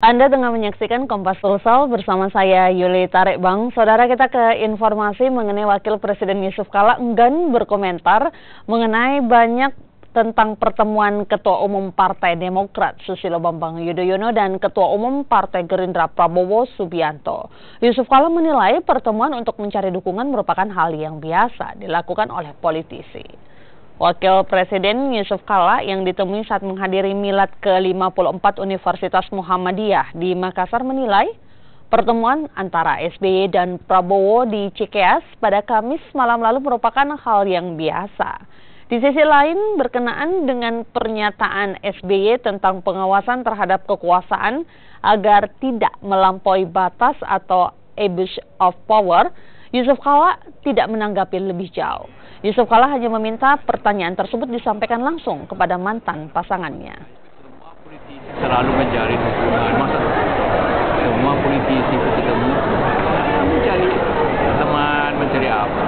Anda tengah menyaksikan Kompas Sulsel bersama saya Yuli Tarik Bang. Saudara, kita ke informasi mengenai Wakil Presiden Yusuf Kala enggan berkomentar mengenai banyak tentang pertemuan Ketua Umum Partai Demokrat Susilo Bambang Yudhoyono dan Ketua Umum Partai Gerindra Prabowo Subianto. Yusuf Kala menilai pertemuan untuk mencari dukungan merupakan hal yang biasa dilakukan oleh politisi. Wakil Presiden Yusuf Kala yang ditemui saat menghadiri milad ke-54 Universitas Muhammadiyah di Makassar menilai pertemuan antara SBY dan Prabowo di Cikeas pada Kamis malam lalu merupakan hal yang biasa. Di sisi lain, berkenaan dengan pernyataan SBY tentang pengawasan terhadap kekuasaan agar tidak melampaui batas atau abuse of power, Yusuf Kala tidak menanggapi lebih jauh. Yusuf Kala hanya meminta pertanyaan tersebut disampaikan langsung kepada mantan pasangannya. Semua politisi selalu mencari dukungan, masa semua politisi itu ketemu mencari teman, mencari apa?